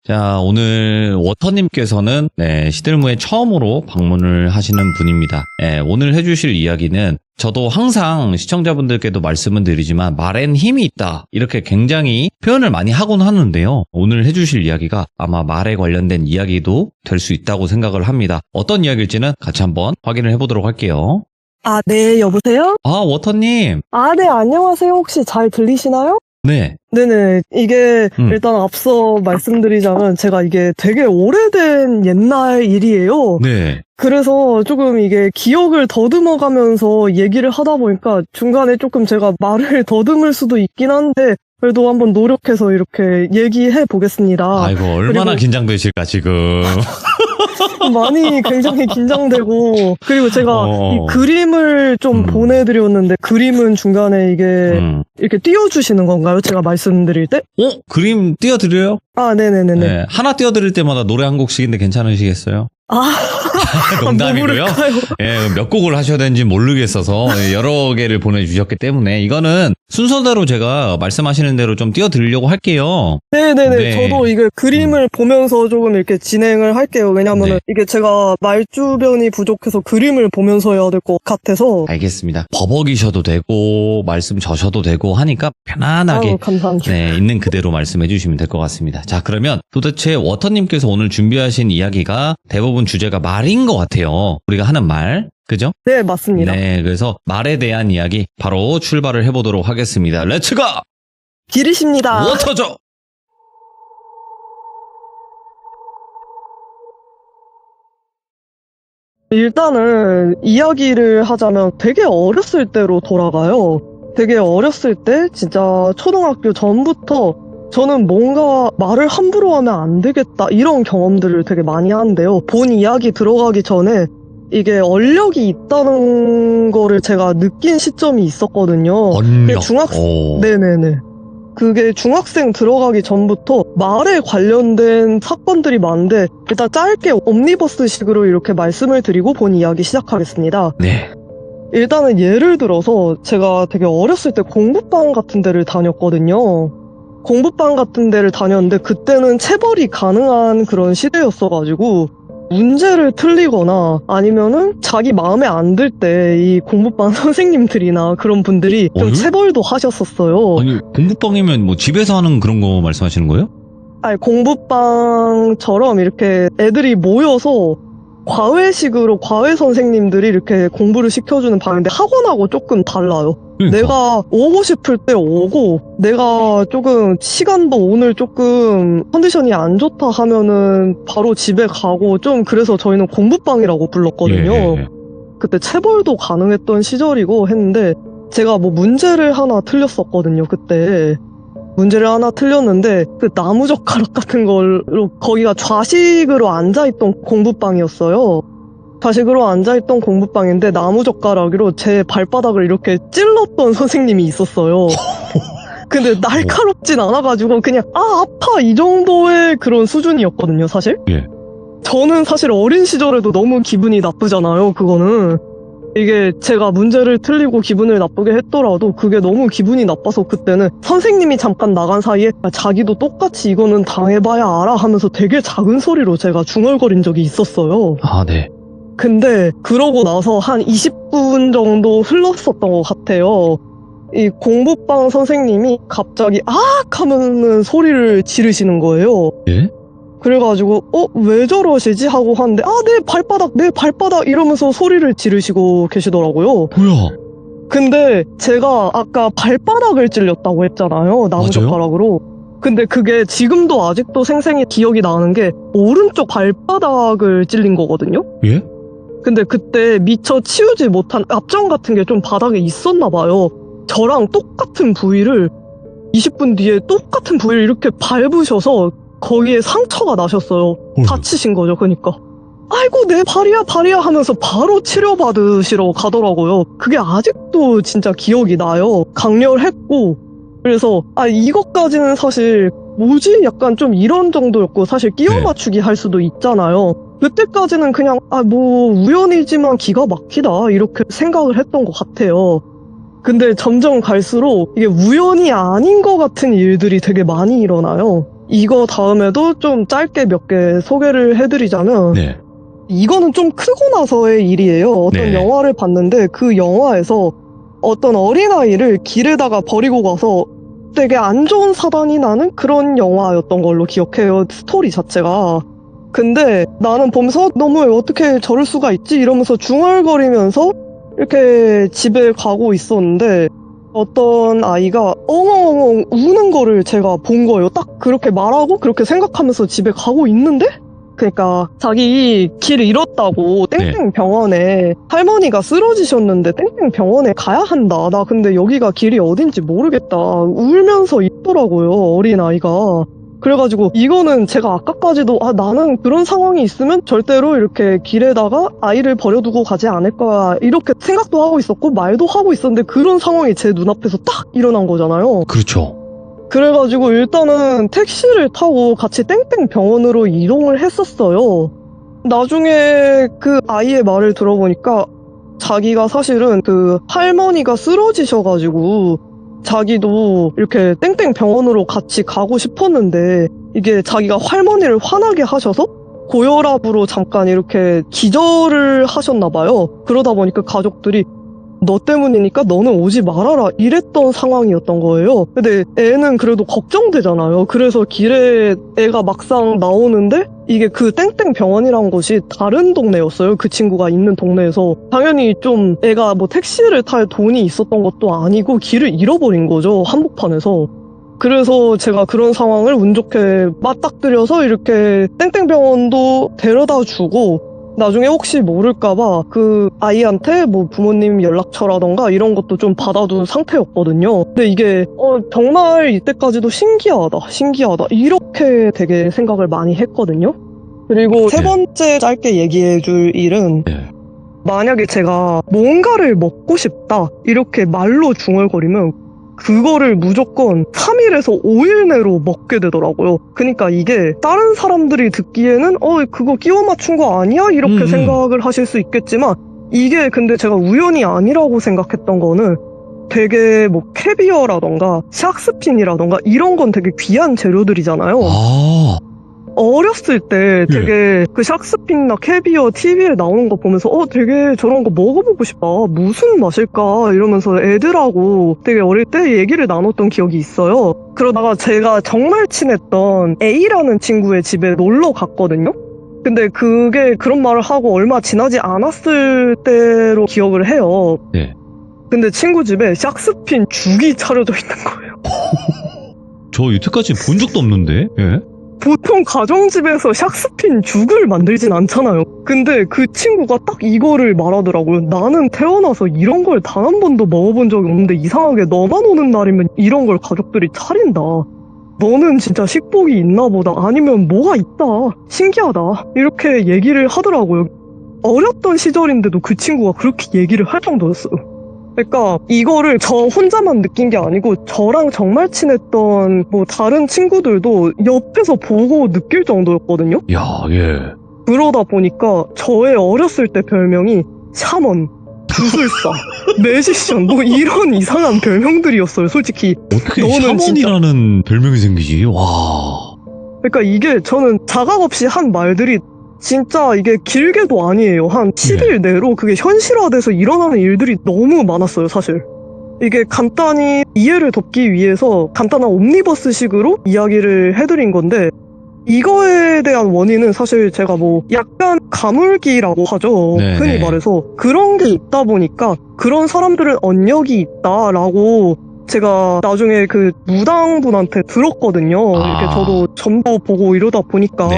자, 오늘 워터님께서는 시들무에 처음으로 방문을 하시는 분입니다. 오늘 해주실 이야기는 저도 항상 시청자분들께도 말씀을 드리지만 말엔 힘이 있다 이렇게 굉장히 표현을 많이 하곤 하는데요. 오늘 해주실 이야기가 아마 말에 관련된 이야기도 될 수 있다고 생각을 합니다. 어떤 이야기일지는 같이 한번 확인을 해보도록 할게요. 네, 여보세요? 워터님. 네, 안녕하세요. 혹시 잘 들리시나요? 네. 네네. 이게 일단 앞서 말씀드리자면 제가 이게 되게 오래된 옛날 일이에요. 네. 그래서 조금 이게 기억을 더듬어가면서 얘기를 하다 보니까 중간에 조금 제가 말을 더듬을 수도 있긴 한데 그래도 한번 노력해서 이렇게 얘기해 보겠습니다. 아이고, 얼마나 긴장되실까, 지금. 많이 굉장히 긴장되고, 그리고 제가 이 그림을 좀 보내드렸는데, 그림은 중간에 이게 이렇게 띄워주시는 건가요? 제가 말씀드릴 때? 그림 띄워드려요? 네네네네. 네, 하나 띄워드릴 때마다 노래 한 곡씩인데 괜찮으시겠어요? 농담이고요. 몇 곡을 하셔야 되는지 모르겠어서 여러 개를 보내주셨기 때문에 이거는 순서대로 제가 말씀하시는 대로 좀 띄워드리려고 할게요. 네네네. 네. 저도 이게 그림을 보면서 조금 이렇게 진행을 할게요. 왜냐면은 이게 제가 말주변이 부족해서 그림을 보면서 해야 될 것 같아서. 알겠습니다. 버벅이셔도 되고 말씀 저셔도 되고 하니까 편안하게 감사합니다. 있는 그대로 말씀해 주시면 될 것 같습니다. 자, 그러면 도대체 워터님께서 오늘 준비하신 이야기가 대부분 주제가 말인 것 같아요. 우리가 하는 말. 그죠? 네, 맞습니다. 네, 그래서 말에 대한 이야기 바로 출발을 해보도록 하겠습니다. 렛츠고! 길이십니다. 워터죠! 일단은 이야기를 하자면 되게 어렸을 때로 돌아가요. 되게 어렸을 때 진짜 초등학교 전부터 저는 뭔가 말을 함부로 하면 안 되겠다 이런 경험들을 되게 많이 하는데요. 본 이야기 들어가기 전에 이게 얼력이 있다는 거를 제가 느낀 시점이 있었거든요. 얼력? 네네네. 그게 중학생 들어가기 전부터 말에 관련된 사건들이 많은데 일단 짧게 옴니버스식으로 이렇게 말씀을 드리고 본 이야기 시작하겠습니다. 네. 일단은 예를 들어서 제가 되게 어렸을 때 공부방 같은 데를 다녔거든요. 공부방 같은 데를 다녔는데 그때는 체벌이 가능한 그런 시대였어가지고 문제를 틀리거나 아니면은 자기 마음에 안 들 때 이 공부방 선생님들이나 그런 분들이 좀 체벌도 하셨었어요. 아니, 공부방이면 뭐 집에서 하는 그런 거 말씀하시는 거예요? 아니, 공부방처럼 이렇게 애들이 모여서 과외식으로 과외 선생님들이 이렇게 공부를 시켜주는 방인데 학원하고 조금 달라요. 그러니까. 내가 오고 싶을 때 오고 내가 조금 시간도 오늘 조금 컨디션이 안 좋다 하면은 바로 집에 가고 좀 그래서 저희는 공부방이라고 불렀거든요. 예. 그때 체벌도 가능했던 시절이고 했는데 제가 뭐 문제를 하나 틀렸었거든요. 그때 문제를 하나 틀렸는데 그 나무젓가락 같은 걸로 거기가 좌식으로 앉아있던 공부방이었어요. 좌식으로 앉아있던 공부방인데 나무젓가락으로 제 발바닥을 이렇게 찔렀던 선생님이 있었어요. 근데 날카롭진 않아가지고 그냥 아파 이 정도의 그런 수준이었거든요. 사실. 예. 저는 사실 어린 시절에도 너무 기분이 나쁘잖아요. 그거는. 이게 제가 문제를 틀리고 기분을 나쁘게 했더라도 그게 너무 기분이 나빠서 그때는 선생님이 잠깐 나간 사이에 자기도 똑같이 이거는 당해봐야 알아 하면서 되게 작은 소리로 제가 중얼거린 적이 있었어요. 네. 근데 그러고 나서 한 20분 정도 흘렀었던 것 같아요. 이 공부방 선생님이 갑자기 하면은 소리를 지르시는 거예요. 예? 그래가지고 왜 저러시지? 하고 하는데 내 발바닥 이러면서 소리를 지르시고 계시더라고요. 뭐야? 근데 제가 아까 발바닥을 찔렸다고 했잖아요. 나무젓가락으로. 근데 그게 지금도 아직도 생생히 기억이 나는 게 오른쪽 발바닥을 찔린 거거든요. 예? 근데 그때 미처 치우지 못한 압정 같은 게 좀 바닥에 있었나 봐요. 저랑 똑같은 부위를 20분 뒤에 똑같은 부위를 이렇게 밟으셔서 거기에 상처가 나셨어요. 다치신 거죠, 그러니까. 아이고 내 발이야 하면서 바로 치료받으시러 가더라고요. 그게 아직도 진짜 기억이 나요. 강렬했고 그래서 이것까지는 사실 뭐지? 약간 좀 이런 정도였고 사실 끼워 맞추기 할 수도 있잖아요. 그때까지는 그냥 뭐 우연이지만 기가 막히다 이렇게 생각을 했던 것 같아요. 근데 점점 갈수록 이게 우연이 아닌 것 같은 일들이 되게 많이 일어나요. 이거 다음에도 좀 짧게 몇 개 소개를 해드리자면 네. 이거는 좀 크고 나서의 일이에요. 어떤 네. 영화를 봤는데 그 영화에서 어떤 어린아이를 길에다가 버리고 가서 되게 안 좋은 사단이 나는 그런 영화였던 걸로 기억해요. 스토리 자체가. 근데 나는 보면서 너무 어떻게 저럴 수가 있지? 이러면서 중얼거리면서 이렇게 집에 가고 있었는데 어떤 아이가 엉엉엉 우는 거를 제가 본 거예요. 딱 그렇게 말하고 그렇게 생각하면서 집에 가고 있는데 그러니까 자기 길 잃었다고 땡땡 병원에 할머니가 쓰러지셨는데 땡땡 병원에 가야 한다. 나 근데 여기가 길이 어딘지 모르겠다. 울면서 있더라고요, 어린아이가. 그래가지고 이거는 제가 아까까지도 나는 그런 상황이 있으면 절대로 이렇게 길에다가 아이를 버려두고 가지 않을 거야 이렇게 생각도 하고 있었고 말도 하고 있었는데 그런 상황이 제 눈앞에서 딱 일어난 거잖아요. 그렇죠. 그래가지고 일단은 택시를 타고 같이 땡땡 병원으로 이동을 했었어요. 나중에 그 아이의 말을 들어보니까 자기가 사실은 그 할머니가 쓰러지셔가지고 자기도 이렇게 땡땡 병원으로 같이 가고 싶었는데 이게 자기가 할머니를 화나게 하셔서 고혈압으로 잠깐 이렇게 기절을 하셨나 봐요. 그러다 보니까 가족들이 너 때문이니까 너는 오지 말아라 이랬던 상황이었던 거예요. 근데 애는 그래도 걱정되잖아요. 그래서 길에 애가 막상 나오는데 이게 그 땡땡 병원이란 곳이 다른 동네였어요. 그 친구가 있는 동네에서. 당연히 좀 애가 뭐 택시를 탈 돈이 있었던 것도 아니고 길을 잃어버린 거죠. 한복판에서. 그래서 제가 그런 상황을 운 좋게 맞닥뜨려서 이렇게 땡땡 병원도 데려다 주고 나중에 혹시 모를까봐 그 아이한테 뭐 부모님 연락처라던가 이런 것도 좀 받아둔 상태였거든요. 근데 이게 정말 이때까지도 신기하다 이렇게 되게 생각을 많이 했거든요. 그리고 세 번째 짧게 얘기해줄 일은 만약에 제가 뭔가를 먹고 싶다 이렇게 말로 중얼거리면 그거를 무조건 3일에서 5일 내로 먹게 되더라고요. 그러니까 이게 다른 사람들이 듣기에는 그거 끼워 맞춘 거 아니야? 이렇게 생각을 하실 수 있겠지만 이게 근데 제가 우연이 아니라고 생각했던 거는 되게 뭐 캐비어라던가 샥스핀이라던가 이런 건 되게 귀한 재료들이잖아요. 어렸을 때 되게 그 샥스핀이나 캐비어 TV에 나오는 거 보면서 되게 저런 거 먹어보고 싶다. 무슨 맛일까? 이러면서 애들하고 되게 어릴 때 얘기를 나눴던 기억이 있어요. 그러다가 제가 정말 친했던 A라는 친구의 집에 놀러 갔거든요. 근데 그게 그런 말을 하고 얼마 지나지 않았을 때로 기억을 해요. 근데 친구 집에 샥스핀 죽이 차려져 있는 거예요. 저 여태까지 본 적도 없는데? 보통 가정집에서 샥스핀 죽을 만들진 않잖아요. 근데 그 친구가 딱 이거를 말하더라고요. 나는 태어나서 이런 걸 단 한 번도 먹어본 적이 없는데 이상하게 너만 오는 날이면 이런 걸 가족들이 차린다. 너는 진짜 식복이 있나 보다. 아니면 뭐가 있다. 신기하다. 이렇게 얘기를 하더라고요. 어렸던 시절인데도 그 친구가 그렇게 얘기를 할 정도였어요. 그러니까 이거를 저 혼자만 느낀 게 아니고 저랑 정말 친했던 뭐 다른 친구들도 옆에서 보고 느낄 정도였거든요. 그러다 보니까 저의 어렸을 때 별명이 샤먼, 주술사, 매지션 뭐 이런 이상한 별명들이었어요. 솔직히 어떻게 너는 샤먼이라는 별명이 생기지? 와. 그러니까 이게 저는 자각 없이 한 말들이 진짜 이게 길게도 아니에요. 한 10일 내로 그게 현실화돼서 일어나는 일들이 너무 많았어요, 사실. 이게 간단히 이해를 돕기 위해서 간단한 옴니버스식으로 이야기를 해드린 건데 이거에 대한 원인은 사실 제가 뭐 약간 가물기라고 하죠. 흔히 말해서. 그런 게 있다 보니까 그런 사람들은 언력이 있다라고 제가 나중에 그 무당분한테 들었거든요. 이렇게 저도 전보 보고 이러다 보니까.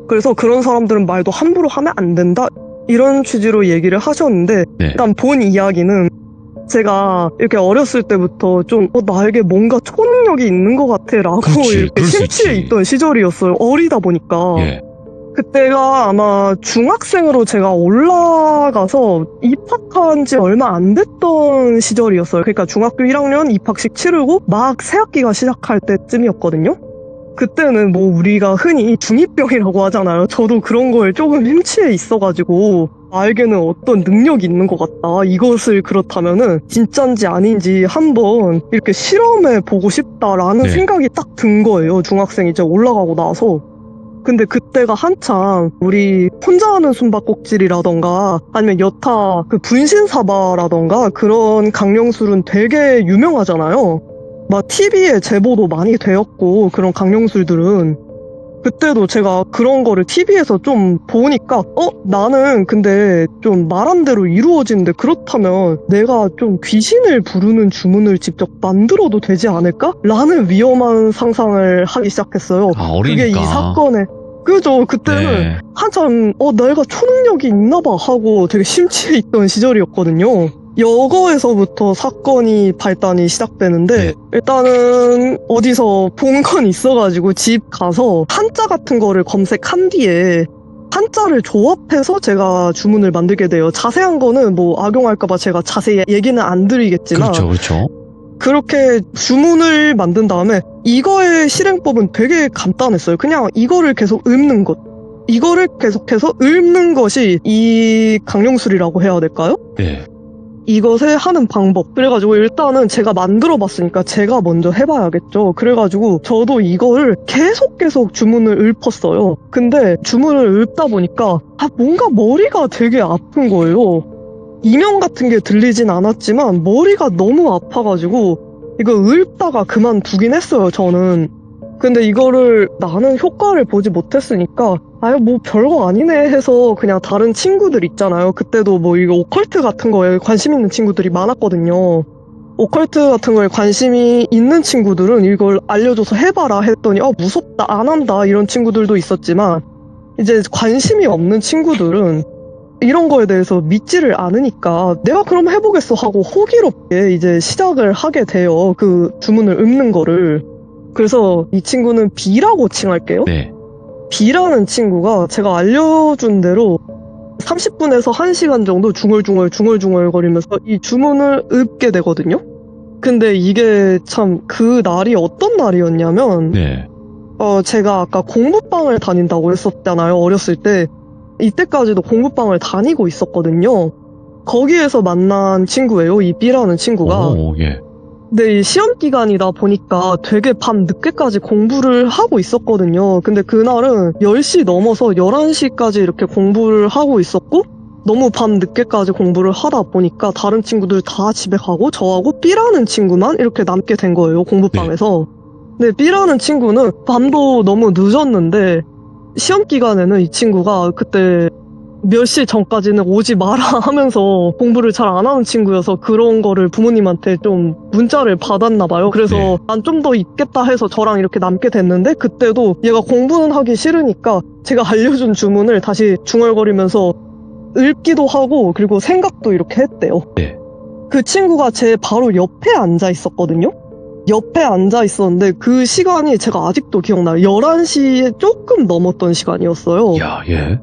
그래서 그런 사람들은 말도 함부로 하면 안 된다 이런 취지로 얘기를 하셨는데 일단 본 이야기는 제가 이렇게 어렸을 때부터 좀 나에게 뭔가 초능력이 있는 것 같아 라고 이렇게 심취해 있던 시절이었어요. 어리다 보니까. 그때가 아마 중학생으로 제가 올라가서 입학한 지 얼마 안 됐던 시절이었어요. 그러니까 중학교 1학년 입학식 치르고 막 새학기가 시작할 때쯤이었거든요. 그때는 뭐 우리가 흔히 중2병이라고 하잖아요. 저도 그런 거에 조금 심취해 있어가지고 나에게는 어떤 능력이 있는 것 같다. 이것을 그렇다면은 진짠지 아닌지 한번 이렇게 실험해 보고 싶다라는 네. 생각이 딱 든 거예요. 중학생 이제 올라가고 나서. 근데 그때가 한참 우리 혼자 하는 숨바꼭질이라던가 아니면 여타 그 분신사바라던가 그런 강령술은 되게 유명하잖아요. 막 TV에 제보도 많이 되었고 그런 강령술들은 그때도 제가 그런 거를 TV에서 좀 보니까 나는 근데 좀 말한 대로 이루어지는데 그렇다면 내가 좀 귀신을 부르는 주문을 직접 만들어도 되지 않을까? 라는 위험한 상상을 하기 시작했어요. 아, 그게 이 어리니까. 사건에 그죠. 그때는 네. 한참 내가 초능력이 있나봐 하고 되게 심취해 있던 시절이었거든요. 여거에서부터 사건이 발단이 시작되는데 네. 일단은 어디서 본 건 있어가지고 집 가서 한자 같은 거를 검색한 뒤에 한자를 조합해서 제가 주문을 만들게 돼요. 자세한 거는 뭐 악용할까봐 제가 자세히 얘기는 안 드리겠지만 그렇죠, 그렇죠. 그렇게 주문을 만든 다음에 이거의 실행법은 되게 간단했어요. 그냥 이거를 계속 읊는 것. 이거를 계속해서 읊는 것이 이 강령술이라고 해야 될까요? 네. 이것을 하는 방법. 그래가지고 일단은 제가 만들어 봤으니까 제가 먼저 해봐야겠죠. 그래가지고 저도 이거를 계속 주문을 읊었어요. 근데 주문을 읊다 보니까 뭔가 머리가 되게 아픈 거예요. 이명 같은 게 들리진 않았지만 머리가 너무 아파가지고 이거 읊다가 그만두긴 했어요, 저는. 근데 이거를 나는 효과를 보지 못했으니까 아유 뭐 별거 아니네 해서 그냥 다른 친구들 있잖아요. 그때도 뭐 이거 오컬트 같은 거에 관심 있는 친구들이 많았거든요. 오컬트 같은 거에 관심이 있는 친구들은 이걸 알려줘서 해봐라 했더니 무섭다 안 한다 이런 친구들도 있었지만 이제 관심이 없는 친구들은 이런 거에 대해서 믿지를 않으니까 내가 그럼 해보겠어 하고 호기롭게 이제 시작을 하게 돼요. 그 주문을 읊는 거를. 그래서 이 친구는 B라고 칭할게요. 네. B라는 친구가 제가 알려준 대로 30분에서 1시간 정도 중얼중얼 거리면서 이 주문을 읊게 되거든요. 근데 이게 참 그 날이 어떤 날이었냐면 네. 제가 아까 공부방을 다닌다고 했었잖아요. 어렸을 때. 이때까지도 공부방을 다니고 있었거든요. 거기에서 만난 친구예요. 이 B라는 친구가. 오, 예. 근데 이 시험 기간이다 보니까 되게 밤 늦게까지 공부를 하고 있었거든요. 근데 그날은 10시 넘어서 11시까지 이렇게 공부를 하고 있었고 너무 밤 늦게까지 공부를 하다 보니까 다른 친구들 다 집에 가고 저하고 B라는 친구만 이렇게 남게 된 거예요. 공부방에서. 근데 B라는 친구는 밤도 너무 늦었는데 시험 기간에는 이 친구가 그때 몇 시 전까지는 오지 마라 하면서 공부를 잘 안 하는 친구여서 그런 거를 부모님한테 좀 문자를 받았나 봐요. 그래서 네. 난 좀 더 있겠다 해서 저랑 이렇게 남게 됐는데 그때도 얘가 공부는 하기 싫으니까 제가 알려준 주문을 다시 중얼거리면서 읊기도 하고 그리고 생각도 이렇게 했대요. 네. 그 친구가 제 바로 옆에 앉아 있었거든요. 옆에 앉아 있었는데 그 시간이 제가 아직도 기억나요. 11시에 조금 넘었던 시간이었어요. 야, 예.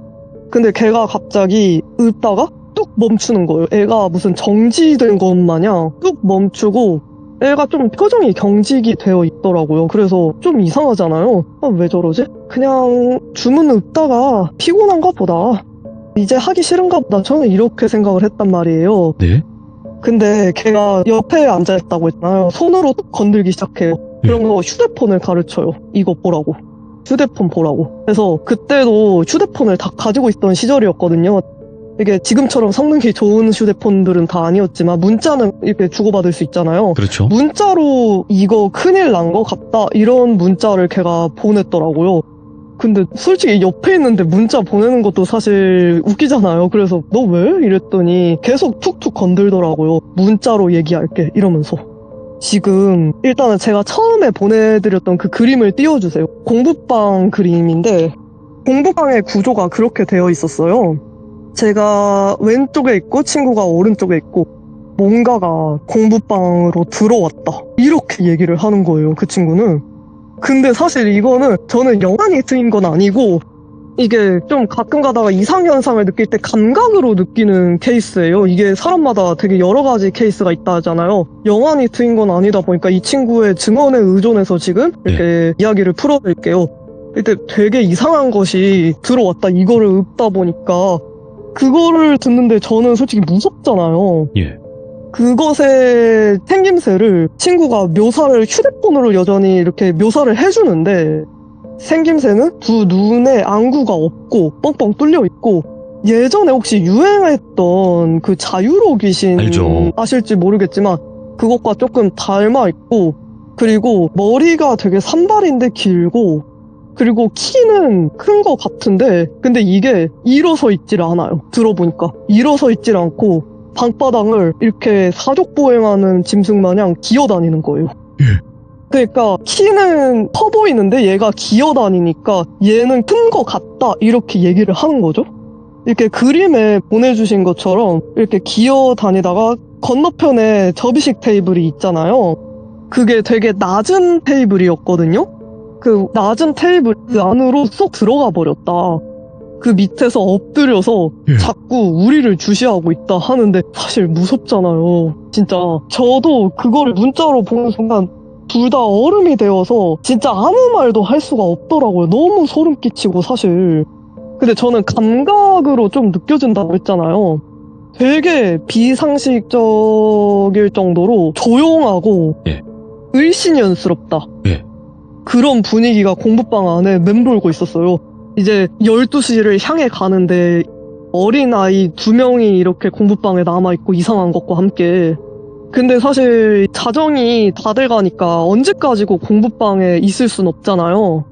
근데 걔가 갑자기 읊다가 뚝 멈추는 거예요. 애가 무슨 정지된 것 마냥 뚝 멈추고 애가 좀 표정이 경직이 되어 있더라고요. 그래서 좀 이상하잖아요. 왜 저러지? 그냥 주문 읊다가 피곤한가 보다. 이제 하기 싫은가 보다. 저는 이렇게 생각을 했단 말이에요. 네. 근데 걔가 옆에 앉아있다고 했잖아요. 손으로 뚝 건들기 시작해요. 그런 거 휴대폰을 가르쳐요. 이거 보라고. 휴대폰 보라고. 그래서 그때도 휴대폰을 다 가지고 있던 시절이었거든요. 이게 지금처럼 성능이 좋은 휴대폰들은 다 아니었지만 문자는 이렇게 주고받을 수 있잖아요. 그렇죠. 문자로 이거 큰일 난 거 같다 이런 문자를 걔가 보냈더라고요. 근데 솔직히 옆에 있는데 문자 보내는 것도 사실 웃기잖아요. 그래서 너 왜? 이랬더니 계속 툭툭 건들더라고요. 문자로 얘기할게 이러면서. 지금 일단은 제가 처음에 보내드렸던 그 그림을 띄워주세요. 공부방 그림인데 공부방의 구조가 그렇게 되어 있었어요. 제가 왼쪽에 있고 친구가 오른쪽에 있고 뭔가가 공부방으로 들어왔다 이렇게 얘기를 하는 거예요. 그 친구는. 근데 사실 이거는 저는 영안이 트인 건 아니고 이게 좀 가끔 가다가 이상현상을 느낄 때 감각으로 느끼는 케이스예요. 이게 사람마다 되게 여러 가지 케이스가 있다 하잖아요. 영안이 트인 건 아니다 보니까 이 친구의 증언에 의존해서 지금 이렇게 이야기를 풀어드릴게요. 이때 되게 이상한 것이 들어왔다. 이거를 읊다 보니까 그거를 듣는데 저는 솔직히 무섭잖아요. 예. 그것의 생김새를 친구가 묘사를 휴대폰으로 여전히 이렇게 묘사를 해주는데 생김새는 두 눈에 안구가 없고 뻥뻥 뚫려 있고 예전에 혹시 유행했던 그 자유로 귀신 알죠. 아실지 모르겠지만 그것과 조금 닮아 있고 그리고 머리가 되게 산발인데 길고 그리고 키는 큰 것 같은데 근데 이게 일어서 있질 않아요. 들어보니까 일어서 있질 않고 방바닥을 이렇게 사족보행하는 짐승 마냥 기어다니는 거예요. 그러니까 키는 커 보이는데 얘가 기어다니니까 얘는 큰 것 같다 이렇게 얘기를 하는 거죠. 이렇게 그림에 보내주신 것처럼 이렇게 기어다니다가 건너편에 접이식 테이블이 있잖아요. 그게 되게 낮은 테이블이었거든요. 그 낮은 테이블 그 안으로 쏙 들어가 버렸다. 그 밑에서 엎드려서 자꾸 우리를 주시하고 있다 하는데 사실 무섭잖아요. 진짜 저도 그걸 문자로 보는 순간 둘 다 얼음이 되어서 진짜 아무 말도 할 수가 없더라고요. 너무 소름 끼치고 사실. 근데 저는 감각으로 좀 느껴진다고 했잖아요. 되게 비상식적일 정도로 조용하고 을씨년스럽다. 그런 분위기가 공부방 안에 맴돌고 있었어요. 이제 12시를 향해 가는데 어린아이 2명이 이렇게 공부방에 남아있고 이상한 것과 함께 근데 사실 자정이 다 돼가니까 언제까지고 공부방에 있을 순 없잖아요.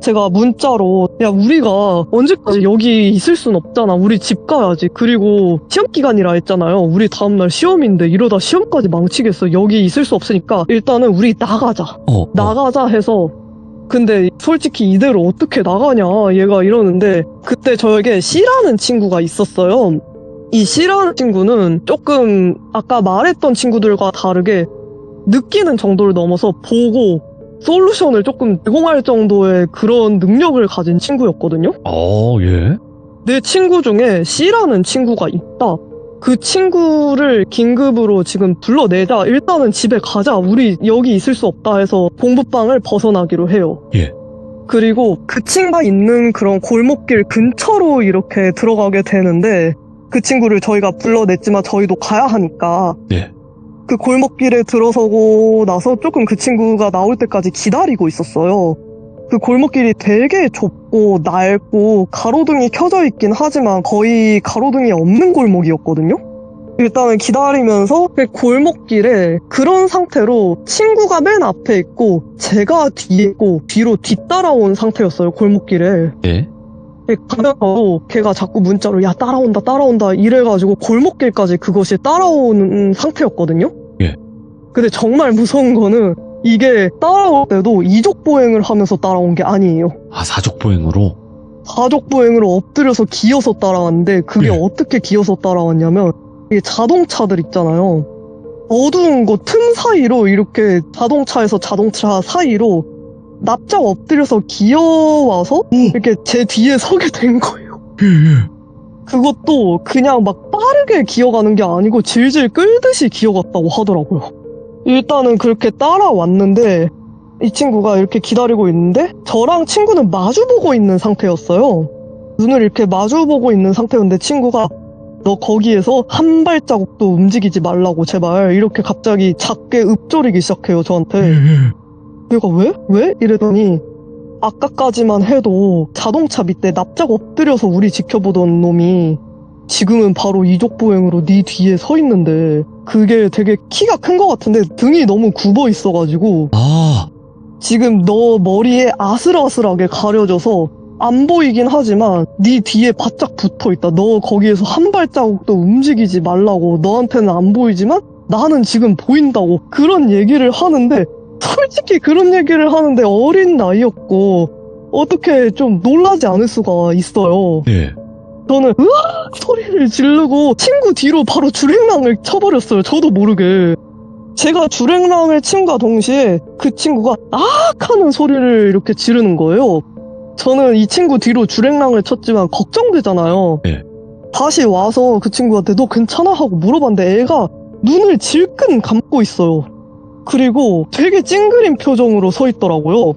제가 문자로 야 우리가 언제까지 여기 있을 순 없잖아. 우리 집 가야지. 그리고 시험기간이라 했잖아요. 우리 다음날 시험인데 이러다 시험까지 망치겠어. 여기 있을 수 없으니까 일단은 우리 나가자. 나가자 해서 근데 솔직히 이대로 어떻게 나가냐 얘가 이러는데 그때 저에게 C라는 친구가 있었어요. 이 C라는 친구는 조금 아까 말했던 친구들과 다르게 느끼는 정도를 넘어서 보고 솔루션을 조금 제공할 정도의 그런 능력을 가진 친구였거든요. 예. 내 친구 중에 C라는 친구가 있다. 그 친구를 긴급으로 지금 불러내자. 일단은 집에 가자. 우리 여기 있을 수 없다 해서 공부방을 벗어나기로 해요. 그리고 그 친구가 있는 그런 골목길 근처로 이렇게 들어가게 되는데 그 친구를 저희가 불러냈지만 저희도 가야 하니까 그 골목길에 들어서고 나서 조금 그 친구가 나올 때까지 기다리고 있었어요. 그 골목길이 되게 좁고 낡고 가로등이 켜져 있긴 하지만 거의 가로등이 없는 골목이었거든요. 일단은 기다리면서 그 골목길에 그런 상태로 친구가 맨 앞에 있고 제가 뒤에 있고 뒤로 뒤따라온 상태였어요. 골목길에. 가면서 걔가 자꾸 문자로 야 따라온다 이래가지고 골목길까지 그것이 따라오는 상태였거든요. 근데 정말 무서운 거는 이게 따라올 때도 이족보행을 하면서 따라온 게 아니에요. 사족보행으로? 사족보행으로 엎드려서 기어서 따라왔는데 그게 어떻게 기어서 따라왔냐면 이게 자동차들 있잖아요. 어두운 거 틈 사이로 이렇게 자동차에서 자동차 사이로 납작 엎드려서 기어와서 이렇게 제 뒤에 서게 된 거예요. 그것도 그냥 막 빠르게 기어가는 게 아니고 질질 끌듯이 기어갔다고 하더라고요. 일단은 그렇게 따라왔는데 이 친구가 이렇게 기다리고 있는데 저랑 친구는 마주보고 있는 상태였어요. 눈을 이렇게 마주보고 있는 상태였는데 친구가 너 거기에서 한 발자국도 움직이지 말라고 제발 이렇게 갑자기 작게 읊조리기 시작해요 저한테. 내가 왜? 이러더니 아까까지만 해도 자동차 밑에 납작 엎드려서 우리 지켜보던 놈이 지금은 바로 이족보행으로 네 뒤에 서 있는데 그게 되게 키가 큰 것 같은데 등이 너무 굽어 있어가지고 지금 너 머리에 아슬아슬하게 가려져서 안 보이긴 하지만 네 뒤에 바짝 붙어있다. 너 거기에서 한 발자국도 움직이지 말라고. 너한테는 안 보이지만 나는 지금 보인다고. 그런 얘기를 하는데 솔직히 그런 얘기를 하는데 어린 나이였고 어떻게 좀 놀라지 않을 수가 있어요. 저는 으악 소리를 지르고 친구 뒤로 바로 주랭랑을 쳐버렸어요. 저도 모르게. 제가 주랭랑을 침과 동시에 그 친구가 악 하는 소리를 이렇게 지르는 거예요. 저는 이 친구 뒤로 주랭랑을 쳤지만 걱정되잖아요. 네. 다시 와서 그 친구한테 너 괜찮아? 하고 물어봤는데 애가 눈을 질끈 감고 있어요. 그리고 되게 찡그린 표정으로 서 있더라고요.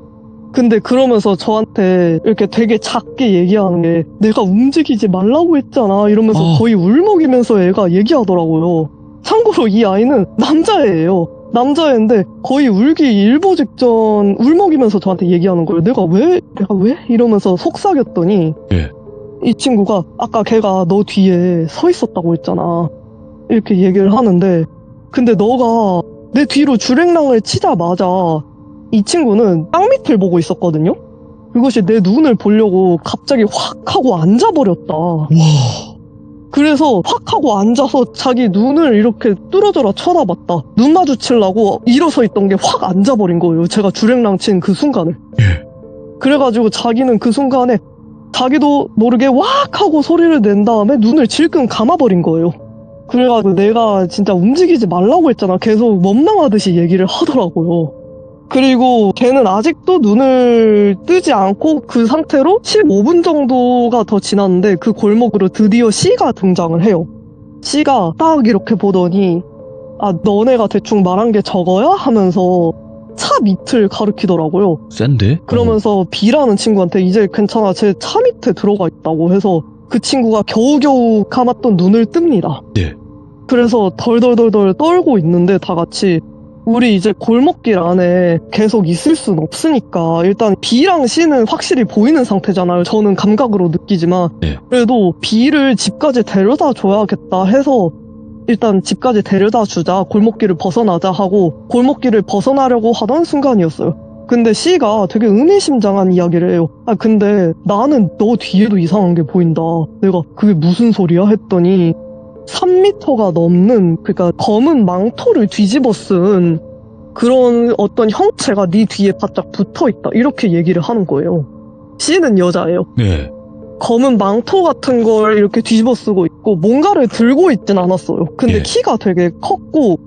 근데 그러면서 저한테 이렇게 되게 작게 얘기하는 게 내가 움직이지 말라고 했잖아 이러면서 거의 울먹이면서 애가 얘기하더라고요. 참고로 이 아이는 남자애예요. 남자애인데 거의 울기 일보 직전 울먹이면서 저한테 얘기하는 거예요. 내가 왜? 이러면서 속삭였더니 네. 이 친구가 아까 걔가 너 뒤에 서 있었다고 했잖아. 이렇게 얘기를 하는데 근데 너가 내 뒤로 주랭랑을 치자마자 이 친구는 땅 밑을 보고 있었거든요? 그것이 내 눈을 보려고 갑자기 확 하고 앉아버렸다. 와. 그래서 확 하고 앉아서 자기 눈을 이렇게 뚫어져라 쳐다봤다. 눈 마주치려고 일어서 있던 게 확 앉아버린 거예요. 제가 주랭랑 친 그 순간에. 예. 그래가지고 자기는 그 순간에 자기도 모르게 왁 하고 소리를 낸 다음에 눈을 질끈 감아버린 거예요. 그래가지고 내가 진짜 움직이지 말라고 했잖아. 계속 원망하듯이 얘기를 하더라고요. 그리고 걔는 아직도 눈을 뜨지 않고 그 상태로 15분 정도가 더 지났는데 그 골목으로 드디어 C가 등장을 해요. C가 딱 이렇게 보더니 아 너네가 대충 말한 게 저거야? 하면서 차 밑을 가리키더라고요. 센데? 그러면서 B라는 친구한테 이제 괜찮아 제 차 밑에 들어가 있다고 해서 그 친구가 겨우겨우 감았던 눈을 뜹니다. 네. 그래서 덜덜덜덜 떨고 있는데 다 같이 우리 이제 골목길 안에 계속 있을 순 없으니까 일단 B랑 C는 확실히 보이는 상태잖아요. 저는 감각으로 느끼지만 네. 그래도 B를 집까지 데려다 줘야겠다 해서 일단 집까지 데려다 주자 골목길을 벗어나자 하고 골목길을 벗어나려고 하던 순간이었어요. 근데 C가 되게 의미심장한 이야기를 해요. 아 근데 나는 너 뒤에도 이상한 게 보인다. 내가 그게 무슨 소리야? 했더니 3m가 넘는 그러니까 검은 망토를 뒤집어 쓴 그런 어떤 형체가 네 뒤에 바짝 붙어있다 이렇게 얘기를 하는 거예요. C는 여자예요. 네. 검은 망토 같은 걸 이렇게 뒤집어 쓰고 있고 뭔가를 들고 있진 않았어요. 근데 예. 키가 되게 컸고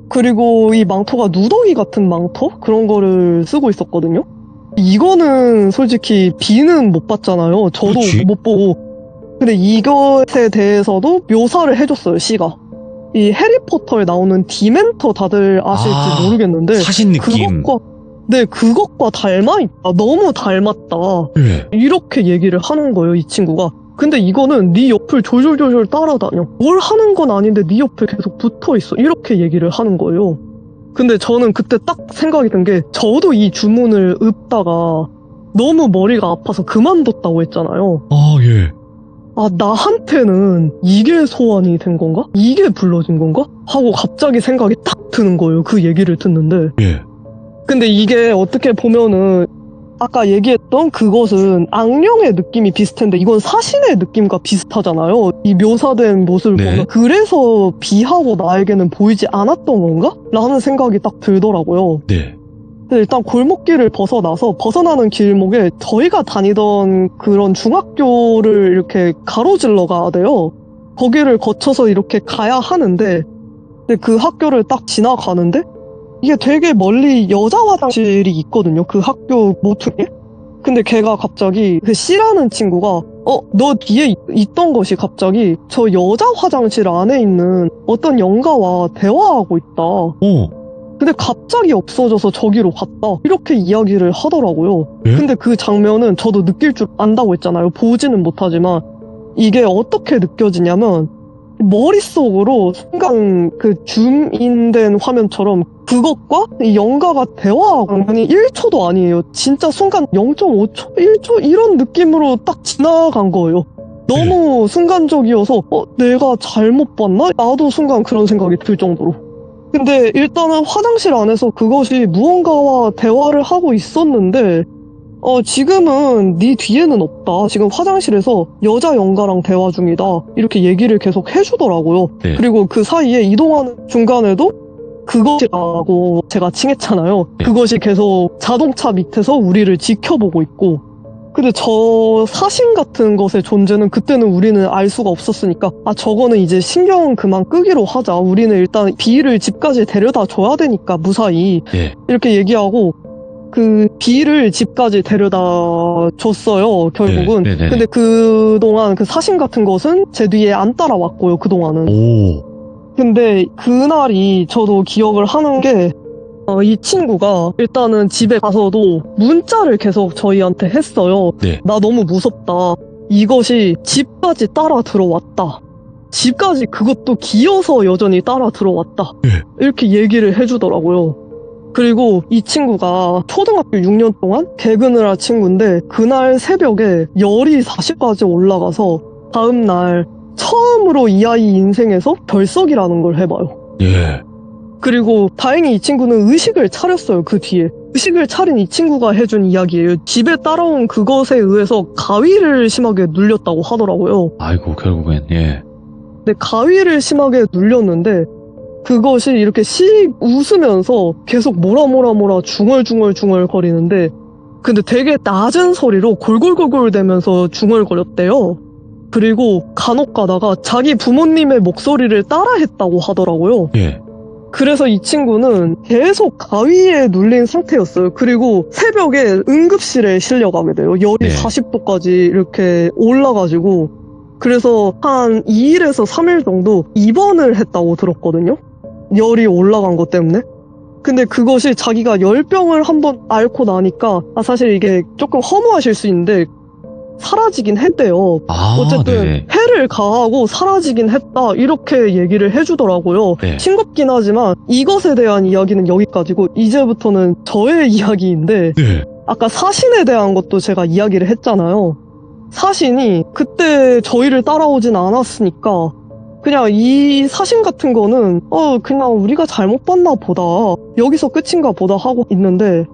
그리고 이 망토가 누더기 같은 망토? 그런 거를 쓰고 있었거든요. 이거는 솔직히 B는 못 봤잖아요. 저도 그렇지. 못 보고 근데 이것에 대해서도 묘사를 해줬어요, C가. 이 해리포터에 나오는 디멘터 다들 아실지 모르겠는데 사신 느낌. 그것과 닮아있다. 너무 닮았다. 네. 이렇게 얘기를 하는 거예요, 이 친구가. 근데 이거는 네 옆을 졸졸졸졸 따라다녀. 뭘 하는 건 아닌데 네 옆에 계속 붙어있어. 이렇게 얘기를 하는 거예요. 근데 저는 그때 딱 생각이 든 게 저도 이 주문을 읊다가 너무 머리가 아파서 그만뒀다고 했잖아요. 아, 예. 아, 나한테는 이게 소환이 된 건가? 이게 불러진 건가? 하고 갑자기 생각이 딱 드는 거예요. 그 얘기를 듣는데. 예. 근데 이게 어떻게 보면은 아까 얘기했던 그것은 악령의 느낌이 비슷한데 이건 사신의 느낌과 비슷하잖아요. 이 묘사된 모습을 네. 보면 그래서 B하고 나에게는 보이지 않았던 건가? 라는 생각이 딱 들더라고요. 네. 근데 일단 골목길을 벗어나서 벗어나는 길목에 저희가 다니던 그런 중학교를 이렇게 가로질러 가야 돼요. 거기를 거쳐서 이렇게 가야 하는데 근데 그 학교를 딱 지나가는데 이게 되게 멀리 여자 화장실이 있거든요. 그 학교 모퉁이에. 근데 걔가 갑자기 그 C라는 친구가 너 뒤에 있던 것이 갑자기 저 여자 화장실 안에 있는 어떤 영가와 대화하고 있다. 오. 근데 갑자기 없어져서 저기로 갔다. 이렇게 이야기를 하더라고요. 예? 근데 그 장면은 저도 느낄 줄 안다고 했잖아요. 보지는 못하지만 이게 어떻게 느껴지냐면 머릿속으로 순간 그 줌인된 화면처럼 그것과 이 영가가 대화하고 장면이 1초도 아니에요. 진짜 순간 0.5초? 1초? 이런 느낌으로 딱 지나간 거예요. 너무 순간적이어서 내가 잘못 봤나? 나도 순간 그런 생각이 들 정도로. 근데 일단은 화장실 안에서 그것이 무언가와 대화를 하고 있었는데 지금은 네 뒤에는 없다. 지금 화장실에서 여자 영가랑 대화 중이다. 이렇게 얘기를 계속 해주더라고요. 네. 그리고 그 사이에 이동하는 중간에도 그것이라고 제가 칭했잖아요. 네. 그것이 계속 자동차 밑에서 우리를 지켜보고 있고 근데 저 사신 같은 것의 존재는 그때는 우리는 알 수가 없었으니까 저거는 이제 신경 그만 끄기로 하자. 우리는 일단 B를 집까지 데려다 줘야 되니까 무사히 예. 이렇게 얘기하고 그 B를 집까지 데려다 줬어요, 결국은. 네네. 근데 그동안 그 사신 같은 것은 제 뒤에 안 따라왔고요, 그동안은. 오. 근데 그날이 저도 기억을 하는 게, 이 친구가 일단은 집에 가서도 문자를 계속 저희한테 했어요. 네. 나 너무 무섭다. 이것이 집까지 따라 들어왔다. 집까지 그것도 기어서 여전히 따라 들어왔다. 네. 이렇게 얘기를 해주더라고요. 그리고 이 친구가 초등학교 6년 동안 개근을 할 친구인데 그날 새벽에 열이 40까지 올라가서 다음날 처음으로 이 아이 인생에서 결석이라는 걸 해봐요. 예. 그리고 다행히 이 친구는 의식을 차렸어요, 그 뒤에. 의식을 차린 이 친구가 해준 이야기예요. 집에 따라온 그것에 의해서 가위를 심하게 눌렸다고 하더라고요. 아이고, 결국엔, 예. 근데 가위를 심하게 눌렸는데 그것이 이렇게 씩 웃으면서 계속 뭐라 중얼중얼 거리는데 근데 되게 낮은 소리로 골골골골 대면서 중얼거렸대요. 그리고 간혹 가다가 자기 부모님의 목소리를 따라했다고 하더라고요. 예. 그래서 이 친구는 계속 가위에 눌린 상태였어요. 그리고 새벽에 응급실에 실려가게 돼요. 열이 네. 40도까지 이렇게 올라가지고 그래서 한 2일에서 3일 정도 입원을 했다고 들었거든요. 열이 올라간 것 때문에. 근데 그것이 자기가 열병을 한번 앓고 나니까 사실 이게 조금 허무하실 수 있는데 사라지긴 했대요. 아, 어쨌든 네네. 해를 가하고 사라지긴 했다 이렇게 얘기를 해주더라고요. 네. 싱겁긴 하지만 이것에 대한 이야기는 여기까지고 이제부터는 저의 이야기인데 네. 아까 사신에 대한 것도 제가 이야기를 했잖아요. 사신이 그때 저희를 따라오진 않았으니까 그냥 이 사신 같은 거는 그냥 우리가 잘못 봤나 보다 여기서 끝인가 보다 하고 있는데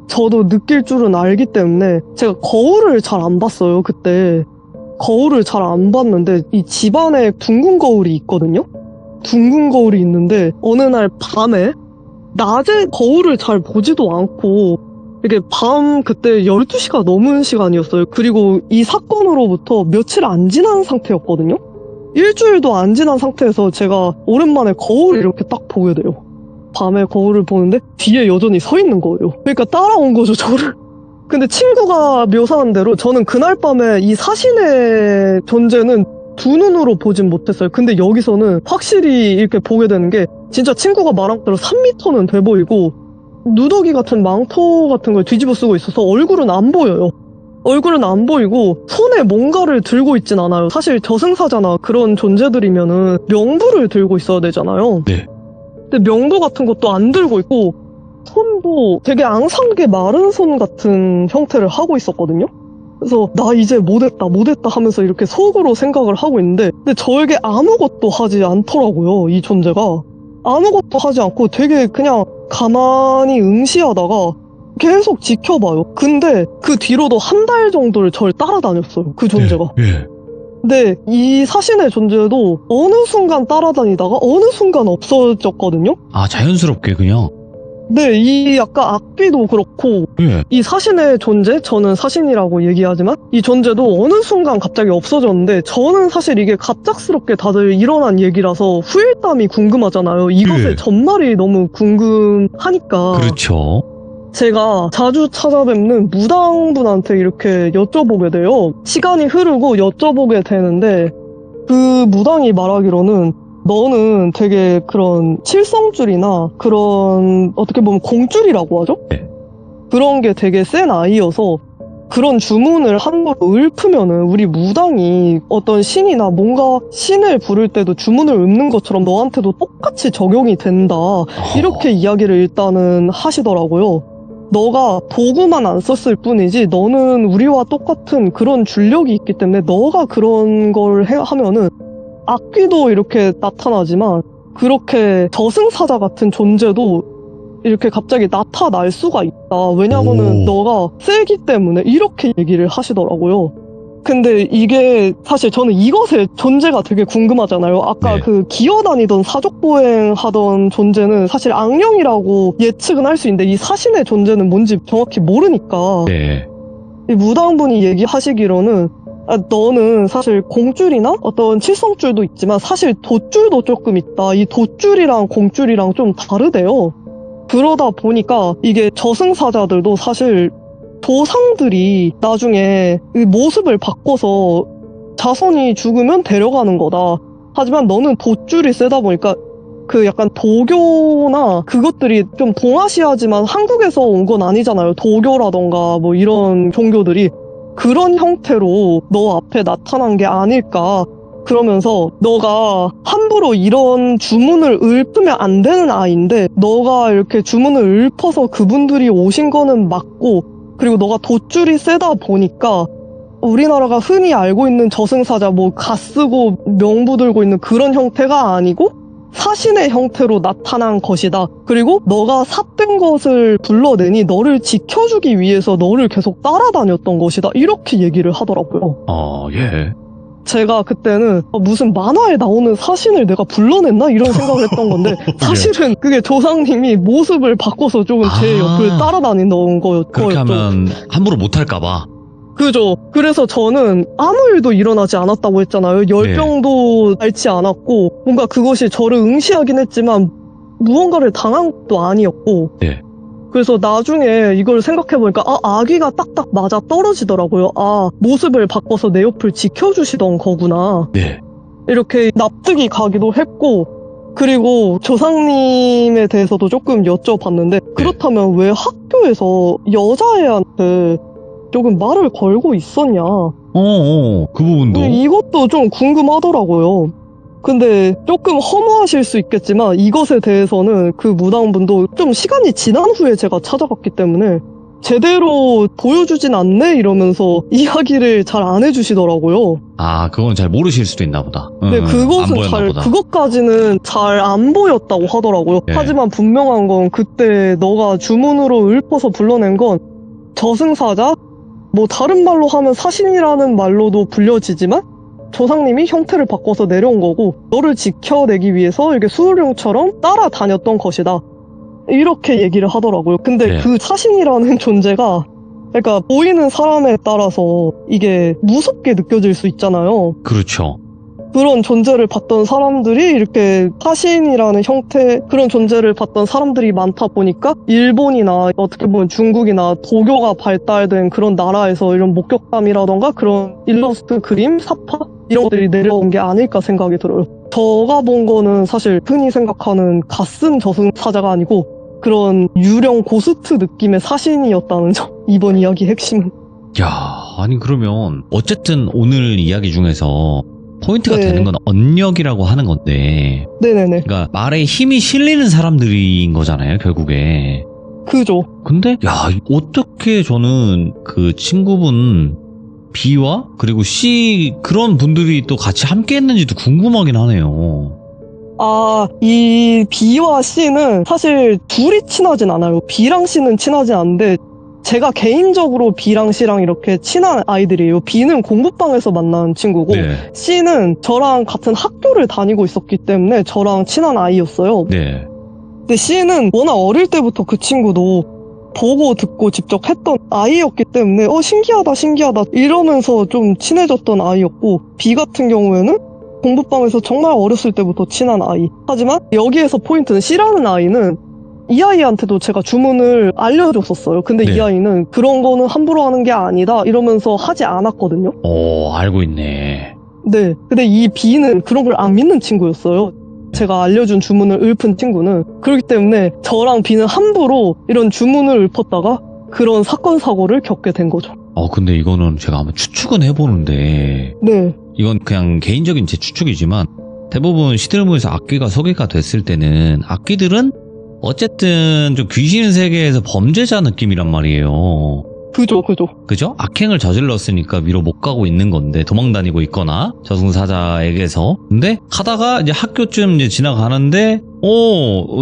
저도 느낄 줄은 알기 때문에 제가 거울을 잘 안 봤어요. 그때 거울을 잘 안 봤는데 이 집안에 둥근 거울이 있거든요. 둥근 거울이 있는데 어느 날 밤에 낮에 거울을 잘 보지도 않고 이게 밤 그때 12시가 넘은 시간이었어요. 그리고 이 사건으로부터 며칠 안 지난 상태였거든요. 일주일도 안 지난 상태에서 제가 오랜만에 거울을 이렇게 딱 보게 돼요. 밤에 거울을 보는데 뒤에 여전히 서 있는 거예요. 그러니까 따라온 거죠, 저를. 근데 친구가 묘사한 대로 저는 그날 밤에 이 사신의 존재는 두 눈으로 보진 못했어요. 근데 여기서는 확실히 이렇게 보게 되는 게 진짜 친구가 말한 대로 3m는 돼 보이고 누더기 같은 망토 같은 걸 뒤집어 쓰고 있어서 얼굴은 안 보여요. 얼굴은 안 보이고 손에 뭔가를 들고 있진 않아요. 사실 저승사자나 그런 존재들이면은 명부를 들고 있어야 되잖아요. 네. 근데 명부 같은 것도 안 들고 있고 손도 되게 앙상하게 마른 손 같은 형태를 하고 있었거든요. 그래서 나 이제 못했다 하면서 이렇게 속으로 생각을 하고 있는데 근데 저에게 아무것도 하지 않더라고요. 이 존재가 아무것도 하지 않고 되게 그냥 가만히 응시하다가 계속 지켜봐요. 근데 그 뒤로도 한 달 정도를 절 따라다녔어요. 그 존재가. 예. 근데 이 사신의 존재도 어느 순간 따라다니다가 어느 순간 없어졌거든요. 아, 자연스럽게 그냥. 네, 이 약간 악귀도 그렇고 예. 이 사신의 존재, 저는 사신이라고 얘기하지만 이 존재도 어느 순간 갑자기 없어졌는데 저는 사실 이게 갑작스럽게 다들 일어난 얘기라서 후일담이 궁금하잖아요. 이것의 예. 전말이 너무 궁금하니까 그렇죠. 제가 자주 찾아뵙는 무당분한테 이렇게 여쭤보게 돼요. 시간이 흐르고 여쭤보게 되는데 그 무당이 말하기로는 너는 되게 그런 칠성줄이나 그런 어떻게 보면 공줄이라고 하죠? 네. 그런 게 되게 센 아이여서 그런 주문을 한 걸 읊으면은 우리 무당이 어떤 신이나 뭔가 신을 부를 때도 주문을 읊는 것처럼 너한테도 똑같이 적용이 된다. 이렇게 이야기를 일단은 하시더라고요. 너가 도구만 안 썼을 뿐이지 너는 우리와 똑같은 그런 줄력이 있기 때문에 너가 그런 걸 하면은 악귀도 이렇게 나타나지만 그렇게 저승사자 같은 존재도 이렇게 갑자기 나타날 수가 있다. 왜냐면은 너가 세기 때문에 이렇게 얘기를 하시더라고요. 근데 이게 사실 저는 이것의 존재가 되게 궁금하잖아요. 아까 네. 그 기어다니던 사족보행 하던 존재는 사실 악령이라고 예측은 할 수 있는데 이 사신의 존재는 뭔지 정확히 모르니까 네. 이 무당분이 얘기하시기로는 너는 사실 공줄이나 어떤 칠성줄도 있지만 사실 돛줄도 조금 있다. 이 돛줄이랑 공줄이랑 좀 다르대요. 그러다 보니까 이게 저승사자들도 사실 조상들이 나중에 이 모습을 바꿔서 자손이 죽으면 데려가는 거다. 하지만 너는 돛줄이 세다 보니까 그 약간 도교나 그것들이 좀 동아시아지만 한국에서 온 건 아니잖아요. 도교라던가 뭐 이런 종교들이 그런 형태로 너 앞에 나타난 게 아닐까. 그러면서 너가 함부로 이런 주문을 읊으면 안 되는 아이인데 너가 이렇게 주문을 읊어서 그분들이 오신 거는 맞고 그리고 너가 돛줄이 세다 보니까 우리나라가 흔히 알고 있는 저승사자 뭐 갓쓰고 명부 들고 있는 그런 형태가 아니고 사신의 형태로 나타난 것이다. 그리고 너가 삿된 것을 불러내니 너를 지켜주기 위해서 너를 계속 따라다녔던 것이다. 이렇게 얘기를 하더라고요. 예. 제가 그때는 무슨 만화에 나오는 사신을 내가 불러냈나? 이런 생각을 했던 건데 사실은 그게 조상님이 모습을 바꿔서 조금 제 옆을 따라다니는 거였죠. 그렇게 하면 함부로 못할까봐. 그죠. 그래서 저는 아무 일도 일어나지 않았다고 했잖아요. 열병도 앓지 않았고 뭔가 그것이 저를 응시하긴 했지만 무언가를 당한 것도 아니었고 네. 그래서 나중에 이걸 생각해보니까 아기가 딱딱 맞아 떨어지더라고요. 모습을 바꿔서 내 옆을 지켜주시던 거구나. 네. 이렇게 납득이 가기도 했고 그리고 조상님에 대해서도 조금 여쭤봤는데 그렇다면 왜 학교에서 여자애한테 조금 말을 걸고 있었냐. 그 부분도. 이것도 좀 궁금하더라고요. 근데 조금 허무하실 수 있겠지만 이것에 대해서는 그 무당분도 좀 시간이 지난 후에 제가 찾아갔기 때문에 제대로 보여주진 않네 이러면서 이야기를 잘 안 해주시더라고요. 그건 잘 모르실 수도 있나 보다. 네, 그것은 그것까지는 잘 안 보였다고 하더라고요. 네. 하지만 분명한 건 그때 너가 주문으로 읊어서 불러낸 건 저승사자? 뭐 다른 말로 하면 사신이라는 말로도 불려지지만 조상님이 형태를 바꿔서 내려온 거고 너를 지켜내기 위해서 이렇게 수호령처럼 따라다녔던 것이다. 이렇게 얘기를 하더라고요. 근데 그 사신이라는 존재가 그러니까 보이는 사람에 따라서 이게 무섭게 느껴질 수 있잖아요. 그렇죠. 그런 존재를 봤던 사람들이 이렇게 사신이라는 형태 그런 존재를 봤던 사람들이 많다 보니까 일본이나 어떻게 보면 중국이나 도교가 발달된 그런 나라에서 이런 목격담이라던가 그런 일러스트 그림, 사파 이런 것들이 내려온 게 아닐까 생각이 들어요. 제가 본 거는 사실 흔히 생각하는 갓쓴 저승사자가 아니고 그런 유령 고스트 느낌의 사신이었다는 점. 이번 이야기의 핵심은. 아니 그러면 어쨌든 오늘 이야기 중에서 포인트가 되는 건 언력이라고 하는 건데. 네네네. 그러니까 말에 힘이 실리는 사람들인 거잖아요, 결국에. 그죠. 근데 어떻게 저는 그 친구분 B와 그리고 C 그런 분들이 또 같이 함께 했는지도 궁금하긴 하네요. 이 B와 C는 사실 둘이 친하진 않아요. B랑 C는 친하진 않은데 제가 개인적으로 B랑 C랑 이렇게 친한 아이들이에요. B는 공부방에서 만난 친구고 C는 저랑 같은 학교를 다니고 있었기 때문에 저랑 친한 아이였어요. 근데 C는 워낙 어릴 때부터 그 친구도 보고 듣고 직접 했던 아이였기 때문에 신기하다 이러면서 좀 친해졌던 아이였고 B 같은 경우에는 공부방에서 정말 어렸을 때부터 친한 아이. 하지만 여기에서 포인트는 C라는 아이는 이 아이한테도 제가 주문을 알려줬었어요. 근데 이 아이는 그런 거는 함부로 하는 게 아니다 이러면서 하지 않았거든요. 알고 있네. 네. 근데 이 B는 그런 걸 안 믿는 친구였어요. 제가 알려준 주문을 읊은 친구는. 그렇기 때문에 저랑 B는 함부로 이런 주문을 읊었다가 그런 사건 사고를 겪게 된 거죠. 근데 이거는 제가 한번 추측은 해보는데 이건 그냥 개인적인 제 추측이지만 대부분 시들무에서 악귀가 소개가 됐을 때는 악귀들은 어쨌든 좀 귀신 세계에서 범죄자 느낌이란 말이에요. 그죠? 악행을 저질렀으니까 위로 못 가고 있는 건데 도망다니고 있거나 저승사자에게서. 근데 하다가 이제 학교쯤 이제 지나가는데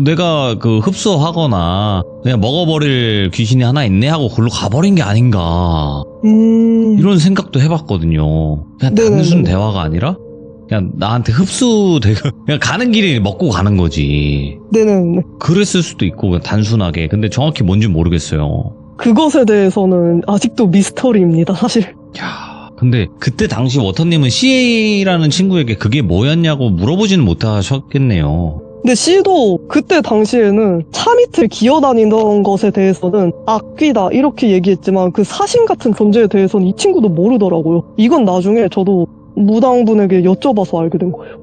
내가 그 흡수하거나 그냥 먹어버릴 귀신이 하나 있네 하고 글로 가버린 게 아닌가 이런 생각도 해봤거든요. 그냥 단순 대화가 아니라 그냥 나한테 흡수되고 그냥 가는 길에 먹고 가는 거지. 그랬을 수도 있고 그냥 단순하게. 근데 정확히 뭔지 모르겠어요. 그것에 대해서는 아직도 미스터리입니다, 사실. 근데 그때 당시 워터님은 CA라는 친구에게 그게 뭐였냐고 물어보지는 못하셨겠네요. 근데 C도 그때 당시에는 차 밑을 기어다니던 것에 대해서는 악귀다 이렇게 얘기했지만 그 사신 같은 존재에 대해서는 이 친구도 모르더라고요. 이건 나중에 저도 무당분에게 여쭤봐서 알게 된 거예요.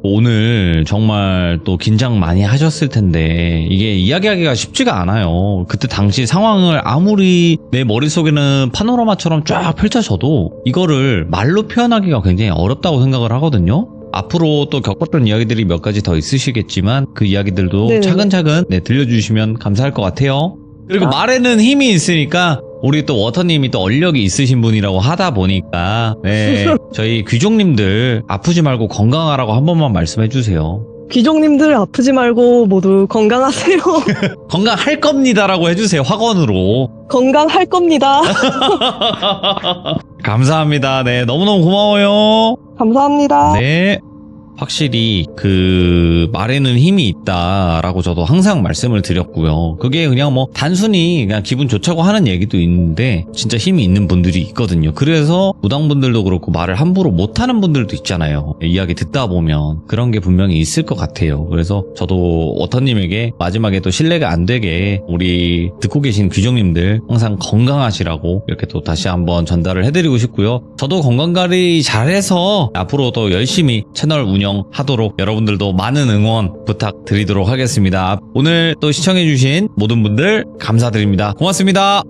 오늘 정말 또 긴장 많이 하셨을 텐데 이게 이야기하기가 쉽지가 않아요. 그때 당시 상황을 아무리 내 머릿속에는 파노라마처럼 쫙 펼쳐져도 이거를 말로 표현하기가 굉장히 어렵다고 생각을 하거든요. 앞으로 또 겪었던 이야기들이 몇 가지 더 있으시겠지만 그 이야기들도 네네네. 차근차근 들려주시면 감사할 것 같아요. 그리고 말에는 힘이 있으니까 우리 또 워터님이 또 얼력이 있으신 분이라고 하다 보니까 저희 귀족님들 아프지 말고 건강하라고 한 번만 말씀해 주세요. 귀족님들 아프지 말고 모두 건강하세요. 건강할 겁니다라고 해주세요. 확언으로. 건강할 겁니다. 감사합니다. 네, 너무너무 고마워요. 감사합니다. 네. 확실히 그 말에는 힘이 있다라고 저도 항상 말씀을 드렸고요. 그게 그냥 뭐 단순히 그냥 기분 좋자고 하는 얘기도 있는데 진짜 힘이 있는 분들이 있거든요. 그래서 무당분들도 그렇고 말을 함부로 못하는 분들도 있잖아요. 이야기 듣다 보면 그런 게 분명히 있을 것 같아요. 그래서 저도 워터님에게 마지막에 또 신뢰가 안 되게 우리 듣고 계신 귀족님들 항상 건강하시라고 이렇게 또 다시 한번 전달을 해드리고 싶고요. 저도 건강관리 잘해서 앞으로 또 열심히 채널 운영하도록 여러분들도 많은 응원 부탁드리도록 하겠습니다. 오늘 또 시청해주신 모든 분들 감사드립니다. 고맙습니다.